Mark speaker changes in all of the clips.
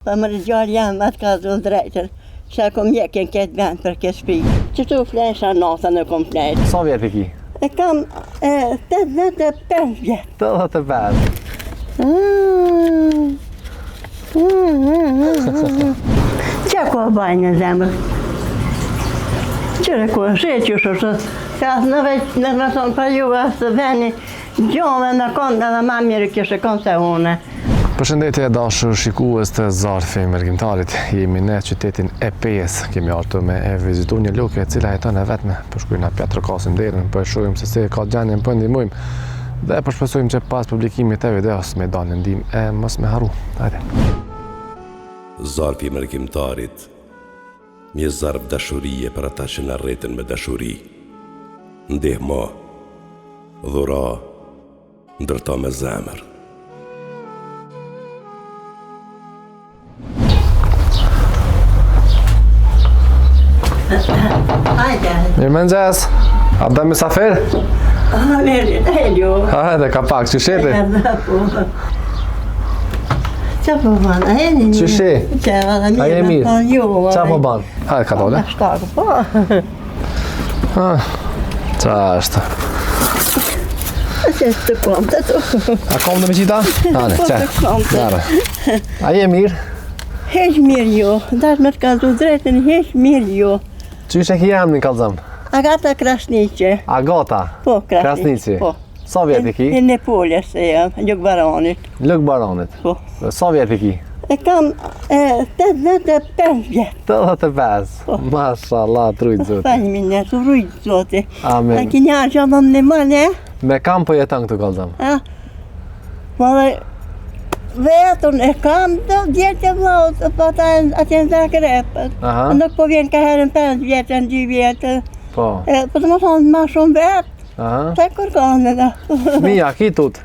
Speaker 1: Po më rëgjallë jam atë ka zonë drejtër, që kom mjekin këtë vend për këtë shtëpi. Qëtu flesha natën e kom flejt.
Speaker 2: Sa vjet e ki?
Speaker 1: E kam 85 vjet.
Speaker 2: 85.
Speaker 1: Qa ko bajnë në zemër? Qëre ko shë që shë, ka në veç në rëson për juve së veni, gjove në konë edhe ma mirë kështë konë se une.
Speaker 2: Përshëndetje dashur shikues të Zarfi Mërgjimtarit. Jemi në qytetin e Pes. Kemi ardhur me e vizitu një luke e cila jeton e vetme. Po shkojmë na pjatrokasim derën, po shohim se si ka gjendjen, po ndihmojmë. Dhe po shpresojmë që pas publikimit të videos me dalë ndihmë e mos me harru. Hajde.
Speaker 3: Zarfi Mërgjimtarit. Një zarf dashurie për ata që na rreten me dashuri. Ndihmo, dhura, ndërto me zemër.
Speaker 1: Hajde.
Speaker 2: Mirë mëngjes. A do mysafir?
Speaker 1: Mirë, heljo.
Speaker 2: Hajde, ka pak, që sheti?
Speaker 1: Qa po ban? A jeni një?
Speaker 2: Që shi? A je mirë? Qa po ban? Hajde, ka dole?
Speaker 1: Shtakë, po.
Speaker 2: Qa është?
Speaker 1: Që të kom të tu.
Speaker 2: A kom në me qita? Hane, që? Nare. A je mirë?
Speaker 1: Heq mirë jo. Dash me të kaldu drejtën, heq mirë jo.
Speaker 2: Që ishe ki jam në kalzëm?
Speaker 1: Agata Krasniqe.
Speaker 2: Agata?
Speaker 1: Po,
Speaker 2: Krasniqi?
Speaker 1: Po.
Speaker 2: Sa vjet i ki?
Speaker 1: E Nepoles e jam, Lëk Baranit.
Speaker 2: Lëk Baranit?
Speaker 1: Po.
Speaker 2: Sa vjet i ki?
Speaker 1: E kam 85 vjet.
Speaker 2: 85?
Speaker 1: Po.
Speaker 2: Mashallah, trujtë zoti.
Speaker 1: Pa një minet, u rujtë zoti.
Speaker 2: Amen.
Speaker 1: A ki njarë që më në mëne?
Speaker 2: Me kam po jeton këtu kalzëm?
Speaker 1: Vetën e kam të djetë e vlaut, po ta atje në Zagrepët. Nuk po vjen ka herën 5 vjetë, 2 vjetë.
Speaker 2: Po.
Speaker 1: Po të më thonë ma shumë vetë, se kërkone da.
Speaker 2: Mija, ki tut?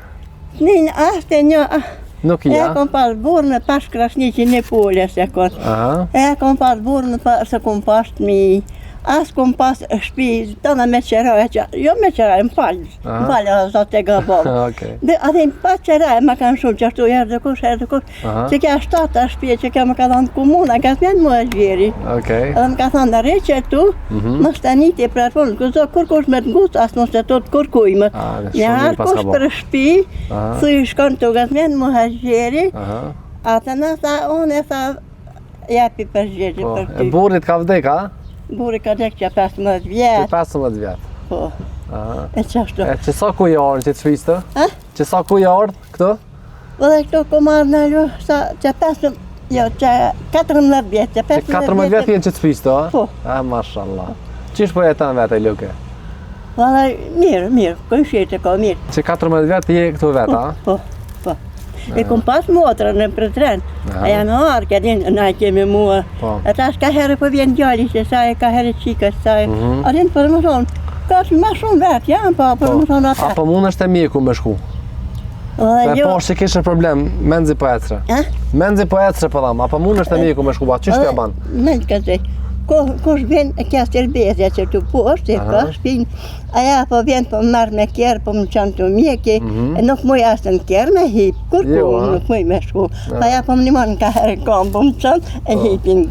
Speaker 1: Një ashte një...
Speaker 2: Nuk ja?
Speaker 1: E kom pas burë në pas Krasniqi në Poles e kon. E kom pas burë në pas se kom pas të mi. As kom pas shpi, të në me qeraj, jo me qeraj, më falë, a zot e gabom. Dhe adhe më pas qeraj, ma kanë shumë që ashtu herë dhe kush, që kja 7 shpi, që kja më ka thonë komuna, ka thmenë më e gjeri. Edhe më ka thonë dhe re që tu, më shtaniti e prarfonë, këzo kur kush me të ngusë, asë mos të të kërkujmë. Një harë kush për shpi, thuj shkon të ka thmenë më e gjeri, atë në tha, unë e tha, japi për gjeri për ty.
Speaker 2: E burit ka vdek, a?
Speaker 1: Buri ka dek që 15 vjetë.
Speaker 2: 15 vjetë?
Speaker 1: Po. E qashtu.
Speaker 2: E që sa ku jarën që të shvistë? Që sa ku jarën këtu?
Speaker 1: Dhe këtu ku marrë në lu, që 15, jo, që 14 vjetë, që 15 vjetë.
Speaker 2: 14 vjetë jenë që të shvistë, a?
Speaker 1: Po.
Speaker 2: Mashallah. Qish po jetan vetë e luke?
Speaker 1: Dhe mirë, kënë shete ka mirë.
Speaker 2: Që 14 vjetë je këtu vetë, a?
Speaker 1: Po. E kom pas motrën në për tren, a jam e arë, kërin na kemi mua. E tash ka herë po vjen gjalli që saj, ka herë qikës saj. A rinë për më thonë, ka që ma shumë vetë, jam pa, për më thonë ata.
Speaker 2: Apo mund është e mjeku me shku? Me poshtë që kishë problem, menzi po ecre. Menzi po ecre po dhamë, apo mund është e mjeku me shku, ba, qështë të banë?
Speaker 1: Mendë ka zej, kush vjen e kja stërbezja që të poshtë, e ka shpinë, aja po vjen po marrë me kjerë, po më qanë të mjeki, e nuk muj asë në kjerë me hip, kur nuk muj me shku. Aja po më një monë ka herë kam, po më qanë, e hipin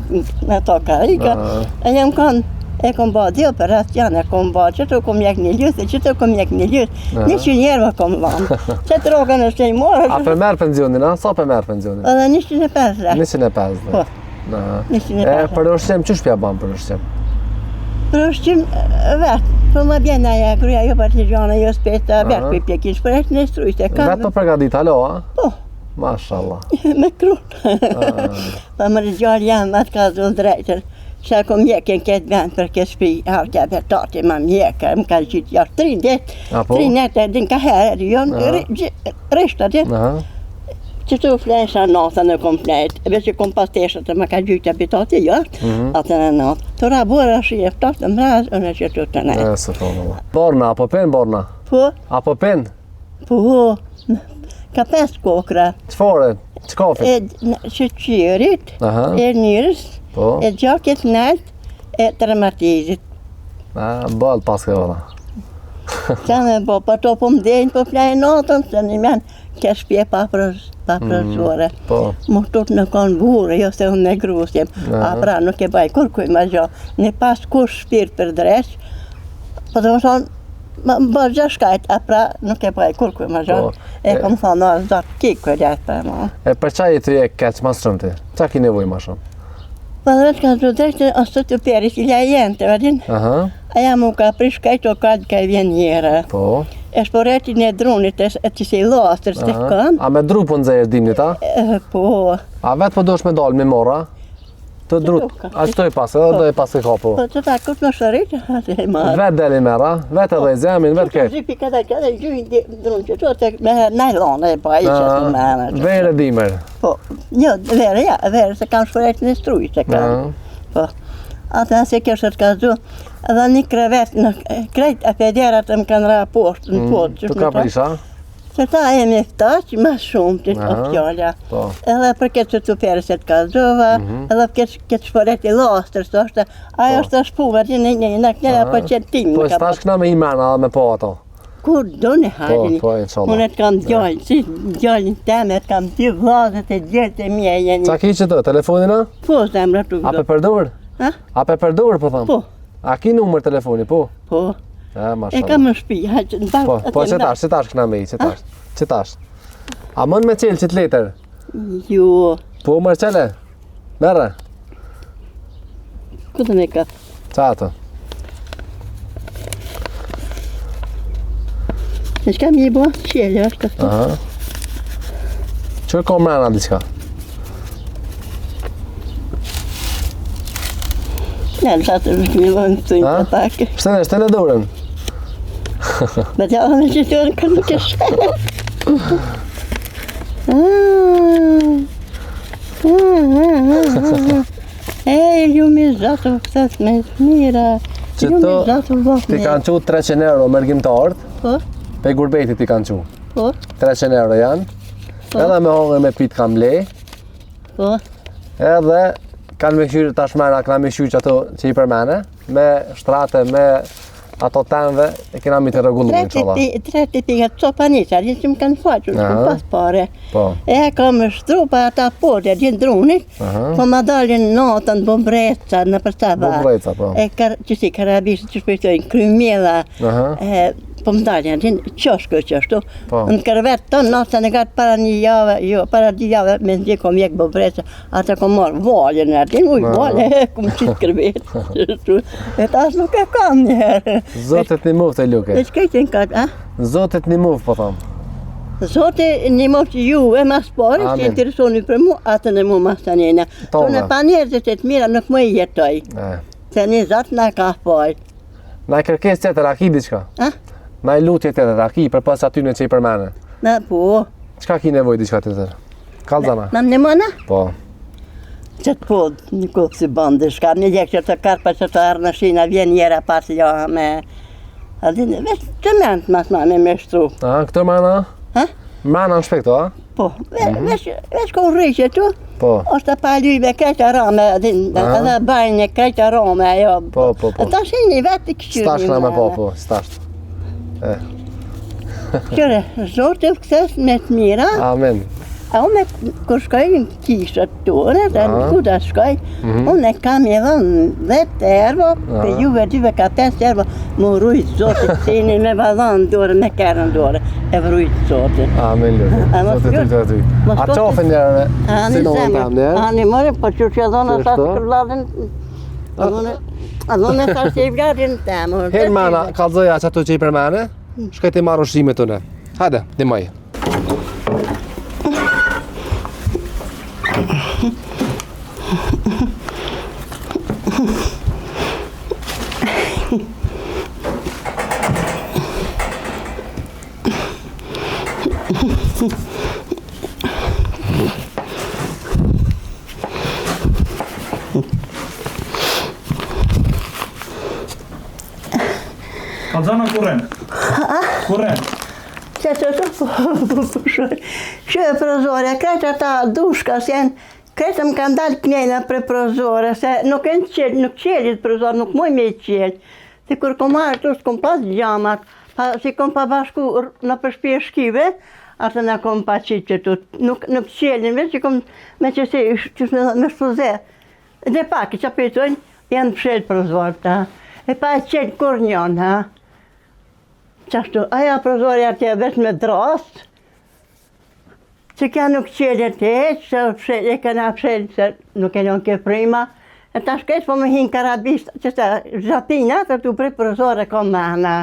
Speaker 1: në to karika. E jam kanë, e kom ba 2 operacione, e kom ba që të kom jek një ljusë, që të kom jek një ljusë, 100 njerë më kom lanë. Që të rogën është e i morë.
Speaker 2: A për merë pensionin, a? Sa për merë pensionin?
Speaker 1: Edhe 150 dhe.
Speaker 2: 150 dhe. E për ushqim, që shpja banë për ushqim?
Speaker 1: Për ushqim vetë, për më bjena ja kruja, jo partizana, jo speta, vetë për pjekin, për e në strujtë.
Speaker 2: Vetë për pregadit, halo, a?
Speaker 1: Po.
Speaker 2: Mashallah.
Speaker 1: Me krunë. Pa më rëgjallë jam atë ka zonë drejtër, që kom mjekin këtë vend për këtë shpi, harkja vetati ma mjekë, më ka gjithë jarë 3 ditë, 3 nete, din ka herë, jonë, rishtë atë. Që të flesha natën e kom flejt, e që kom pas teshët e më ka gjyjtë habitati jashtë, atën e natë. Të rabura shi e ftasë të mrazë, unë që të të nejtë.
Speaker 2: E, së thonë. Borna, apo pen, Borna?
Speaker 1: Po?
Speaker 2: Apo pen?
Speaker 1: Po, ka 5 kokra.
Speaker 2: Qëfare? Qkafi?
Speaker 1: Që qirit, e njërës, e gjakit nëjt, e traumatizit.
Speaker 2: Bëllë pas ke vëlla.
Speaker 1: Qa me bo, pa to po mdenjë, po flejë natën, se një men Ke shpje pa prozore.
Speaker 2: Po.
Speaker 1: Më tut në kanë burë, jo se unë e grusjem. A pra nuk e baj kur kuj ma gjo. Në pas kur shpirt për dreq, po të më thonë, më bërë gjë shkajt, a pra nuk e baj kur kuj ma gjo. E kom thonë, no, zotë ki kuj gjatë për më.
Speaker 2: E për qaj të je keq ma shumë ti? Qa ki nevoj ma shumë?
Speaker 1: Po dhe vetë ka të drejtë, ose të perit, ilja jenë të vedin. Aja mu ka prish kajt o kajt ka vjen njëra.
Speaker 2: Po.
Speaker 1: E shporetin e drunit e që si lastër se kam.
Speaker 2: A me dru po nëzirë dimnit, a?
Speaker 1: Po.
Speaker 2: A vetë po dosh me dalë me mora? Të drut, a qëtoj pas, edhe do e pas e ka po?
Speaker 1: Po të ta këtë më shërit, atë e marë.
Speaker 2: Vetë deli mera, vetë edhe i zemin, vetë keq.
Speaker 1: Zipi këtë gjujnë drunë që të me najlonë e pa i që të menë.
Speaker 2: Vere dimer.
Speaker 1: Po, jo, vere, se kam shporetin e struj që kam. Po, atë nëse kështë të ka zu, edhe një krevet në krejt a pederat më kanë ra poshtë në potë.
Speaker 2: Tu ka prisha?
Speaker 1: Se ta e me ftaq, ma shumë të fjallja. Edhe për këtë që të pere se të kazova, edhe për këtë shporet i lastër, së është, ajo është të shpuve, në kënjera për qëtë tim.
Speaker 2: Po, s'tash këna me imena dhe me po ato?
Speaker 1: Kur do në hajni.
Speaker 2: Po, inshallah.
Speaker 1: Unë të kam djallin, si djallin teme, të kam dy vlazët e djelët e mje jeni.
Speaker 2: Qa ki që të, telefonina?
Speaker 1: Po, zemra të
Speaker 2: A pe përdur? A pe përdur, po thamë?
Speaker 1: Po.
Speaker 2: A ki numër telefoni, po?
Speaker 1: Po. E kam në shpi,
Speaker 2: po që tash këna me i, që tash. A mën me qelë që të letër?
Speaker 1: Jo.
Speaker 2: Po mërë qele? Mere?
Speaker 1: Këtë me ka?
Speaker 2: Qa ato?
Speaker 1: Në shka mi i bo, qelë është të.
Speaker 2: Që ka mrena diqka?
Speaker 1: Në në shatë në shmi vënë të të take.
Speaker 2: Pse në shtë në durën?
Speaker 1: Me të avë me që të në kërë nuk e shkë. E, ju mi zatu këtët me mira.
Speaker 2: Që to ti kanë qu 300 euro mërgjimtarët.
Speaker 1: Po.
Speaker 2: Pe gurbeti ti kanë qu.
Speaker 1: Po.
Speaker 2: 300 euro janë. Edhe me hongër me pit kam le.
Speaker 1: Po.
Speaker 2: Edhe kanë me këshyrë tashmena, këna me këshyrë që ato që i përmene, me shtrate, me ato tenve, e kena mi të regullu, inshallah.
Speaker 1: 3 tipikat copa njësa, rinë që më kanë faqë, në shumë pas pare. E kam shtru pa ata pote, rinë drunit, po ma dalin natën bombreca në përstava.
Speaker 2: Bombreca, po.
Speaker 1: E që si karabishë që shpejtojnë, krymjela, po më dalin, rinë qoshko qështu. Në kërvet tonë, natën e gatë para një jave, jo, para 2 jave, me ndje kom jek bombreca, ata kom marrë valje në atin, valje, kom qitë kërvet. E tas nuk e kam njëherë.
Speaker 2: Zotet një mufë të luke.
Speaker 1: E qëkajtë në katë, a?
Speaker 2: Zotet një mufë, po thamë.
Speaker 1: Zotet një mufë që juve mas pare, që interesoni për mu, atën e mu mas të njëna. Të në pa njerëzit e të mira nuk më i jetoj. Se një zatë në ka pojtë.
Speaker 2: Na i kërkes tjetër, a ki diqka? Na i lutje tjetër, a ki për pas atyne që i përmene?
Speaker 1: Na, po.
Speaker 2: Qka ki nevoj diqka tjetër? Kalzana?
Speaker 1: Nam në mëna?
Speaker 2: Po.
Speaker 1: Qëtë po, një kohë si bandë shka, një gjekë që të karpa që të arë në shina, vjen njera pas jo me... Adin, veç të mentë mas ma me shtru.
Speaker 2: Këto mana? Mana në shpekto, a?
Speaker 1: Po, veç ko rriqe tu, është të palyve krejtë arame, edhe bajnë krejtë arame, ajo.
Speaker 2: Po.
Speaker 1: Ta shini vetë i këshyrë.
Speaker 2: Stash në me po, stash.
Speaker 1: Qëre, zote u këtës me të mira.
Speaker 2: Amen.
Speaker 1: A unë kur shkoj në kishët tore, dhe në kuda shkoj, unë e kam e dhënë 10 euro, pe juve 2 ka 5 euro, më rujtë zotit, sini me vadhanë dore, me kërën dore, e vrujtë zotit.
Speaker 2: Amen, lërë, zotit të ty. A qofën njërë, si në unë tam njërë?
Speaker 1: A një mëri, po që që dhonë sa të kërladin, a dhonë sa që i vladin temë.
Speaker 2: Herë mana, kalzoja që ato që i përmene, shkaj të marrë ushime të ne. Hajde, dimaj.
Speaker 4: Kalzana kurrent. Kurrent.
Speaker 1: Që e prozore, krejtë ata dushkas janë, krejtë më kanë dalë këmjena për prozore, se nuk qelit prozore, nuk muj me i qelit. Si kur kom marrë tu s'kom pas gjamat, si kom pa bashku në përshpje shkive, atë në kom pa qitë që tu, nuk qelin, veç që kom me që se me shpuze. Dhe pak, që apëtojnë, janë pshet prozorë, ta. E pa e qelë kur njën, ha. Qashtu, aja prozorë atje veç me drast, që kja nuk qelë të heqë, që e këna pshet, se nuk e njën ke prima. E ta shkesh po me hinë karabist, që ta zhapina, të tu prej prozorë kom me hana.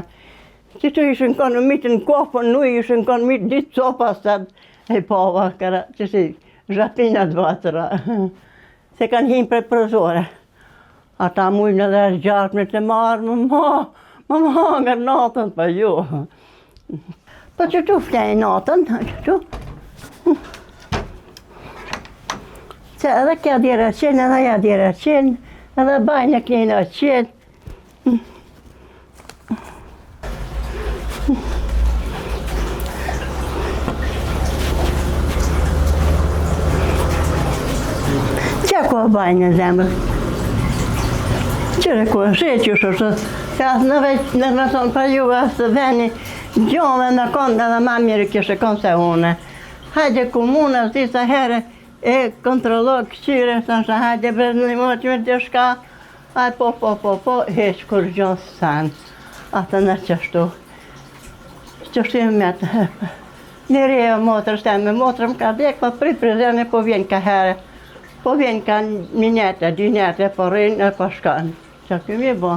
Speaker 1: Që tu ishë në konë mitë në kopën, nuk ishë në konë mitë ditë copa, stat e pova, që si zhapinat vatëra. Se kanë hinë për prozore. Ata mujnë edhe gjatë me të marë, më hangër natën, pa ju. Po që tu flejnë natën, që tu. Se edhe kja djera qenë, edhe ja djera qenë, edhe bajnë e klejnë a qenë. Që ko bajnë në zemrë? Qëre ko, sheqë shështë, ka në veç në thonë për juve së veni, gjove në konë edhe ma mirë kështë konë se une. Hajde komunës disa herë e kontrollo këqyre, thashtë hajde brezë moqë me të shka, aj po, heqë kur gjonë sanë, atë në qështu. Qështu e me të hëpë. Njëri e motrë shtenë me motrë më ka dek, po prit prezene po vjen ka herë. Po vjen ka një njete, dy njete, po rrinë e po shkanë. Që këmi e bo.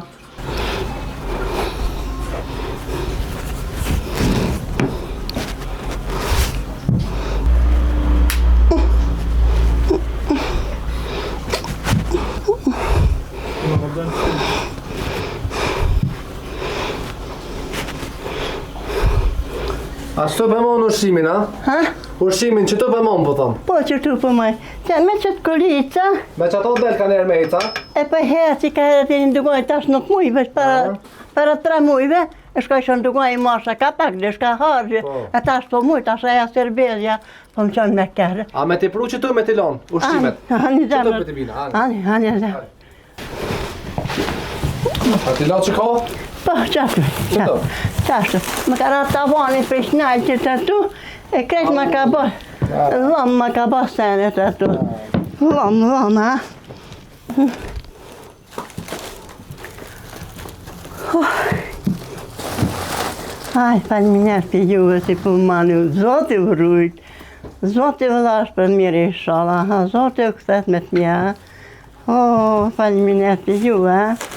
Speaker 2: A që të përmon ushqimin, a?
Speaker 1: Ha?
Speaker 2: Ushqimin që të përmon, po thonë?
Speaker 1: Po që tu për mëj. Që me qëtë kolica,
Speaker 2: Me që ato del ka njerë me ica?
Speaker 1: e për herë që ka edhe të një ndugoj tash nuk mujve, para 3 mujve, e shka ishë ndugoj i masha ka pak, dhe shka hargjë, e tash po muj, tash aja serbezja, po më qënë me kërë.
Speaker 2: A me ti pru që tu me ti lonë, ushqimet?
Speaker 1: Ani
Speaker 2: Që të
Speaker 1: zemrë.
Speaker 2: për ti bina,
Speaker 1: Ani zemrë.
Speaker 2: A ti lo që ka?
Speaker 1: Po, qashtu. Më ka ratë tavani për shnajtë që të tu, e krejtë më ka bo, dhëmë më ka bo sene të tu. Dhëmë, ha. Aj, falë minjarë për juve si për manu, Zotë u rujtë, Zotë u lash për mirë i shala, Zotë u këthet me të mja. O, falë minjarë për juve, ha.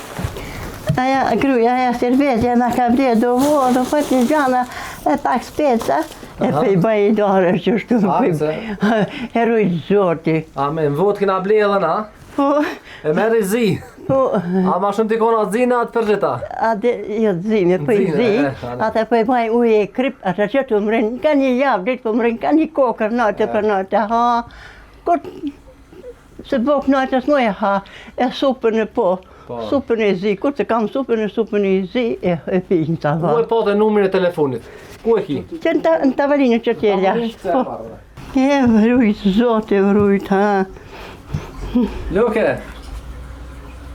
Speaker 1: Aja gruja, aja servezja në ka vle do vo, do fët një gjana e pak speca, e për i bëj i dore që shtu, e rujtë Zoti.
Speaker 2: Amen, vot kina ble edhe na,
Speaker 1: Po,
Speaker 2: e merë i zi.
Speaker 1: po,
Speaker 2: A ma shumë t'i kona zi në atë për gjitha?
Speaker 1: atë jo zime, po i zi, atë po i bëj ujë e krip, atë që të mrinë, ka një javë ditë po mrinë, ka një kokër natë për natë, ha, kur se bok natës mu e ha, e supën e po. Supën e zi, kur të kam supën e zi, e pijnë të
Speaker 2: Ku
Speaker 1: va.
Speaker 2: e po të numrin e telefonit? Ku e ki?
Speaker 1: Që në tavalinë që t'je jashtë. E vrujtë, Zotë e vrujtë, ha.
Speaker 2: Luke,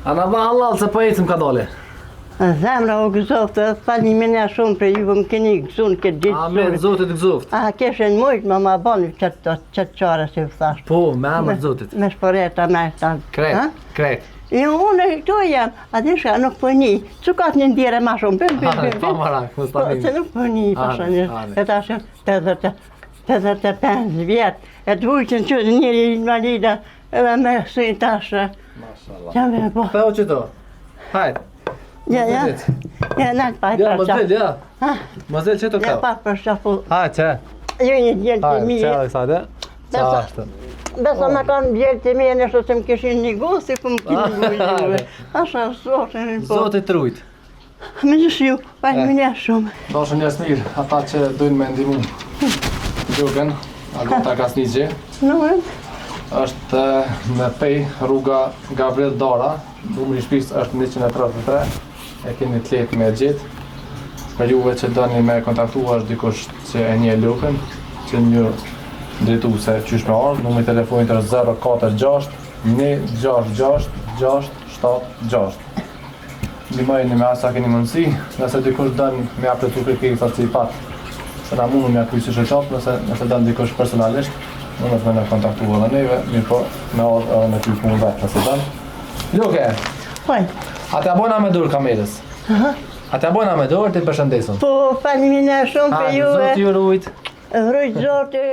Speaker 2: a na va halal se po ecim ka dole?
Speaker 1: Zemra o gëzoftë, falë një menja shumë për ju, më keni gëzun këtë ditë
Speaker 2: Amen, Zotit gëzoft.
Speaker 1: A keshen mujtë më ma bani qëtë qare si thashtë.
Speaker 2: Po, me amër Zotit.
Speaker 1: Me shporeta me ta.
Speaker 2: Kret.
Speaker 1: Jo, unë këtu jam, atë shka nuk për një, cukat një ndjere ma shumë,
Speaker 2: Pa marak, më
Speaker 1: Po,
Speaker 2: stanim.
Speaker 1: se nuk për një, pasha një, e ta shumë 85 vjetë, e të vujqën që njëri invalida, edhe me sëjnë tashë.
Speaker 2: Mashallah.
Speaker 1: Që me po.
Speaker 2: Pe o që to? Hajt.
Speaker 1: Ja, nalë pa i
Speaker 2: Ja,
Speaker 1: për
Speaker 2: më zel, ja.
Speaker 1: Ha?
Speaker 2: Më zel që to
Speaker 1: Ja,
Speaker 2: ka?
Speaker 1: pa për shafu.
Speaker 2: Hajt, që?
Speaker 1: Jo një djelë të
Speaker 2: Hajt,
Speaker 1: mi.
Speaker 2: që Aleksandre? Qa
Speaker 1: Besa-
Speaker 2: është?
Speaker 1: Besa me kanë djelë të mi, nështë se më kishin një gosi, për më kini bujë. Asha Zotin, po.
Speaker 2: Zotit rujt.
Speaker 1: Me gjësë ju, pa një minja shumë.
Speaker 2: Dashën njerës mirë, ata që dojnë me ndimu. Gjoken, Agota Kasniqi,
Speaker 1: Në,
Speaker 2: është me pej rruga Gabriel Dara, numri i shtëpisë është 133, e keni të lehtë me gjetë. Për juve që doni me kontaktua është dikush që e nje Lukën, që një drejtuese qysh me ardhë, numri i telefonit është 046 166 676. Ndihmojeni me asa keni mundësi, nëse dikush dënë me apëtu kërkesat që i pat se na mundu mja krysi shëqat nëse da ndikosh personalisht, mundet me në kontaktu edhe neve, mirë po, me orë edhe me ty punë vetë nëse dan. Luke,
Speaker 1: Hoj.
Speaker 2: a t'ja bojna me dur kamerës? A t'ja bojna me dur, ti përshëndesën.
Speaker 1: Po, faleminderit shumë për juve.
Speaker 2: Zoti ju rujt.
Speaker 1: Rujt Zoti.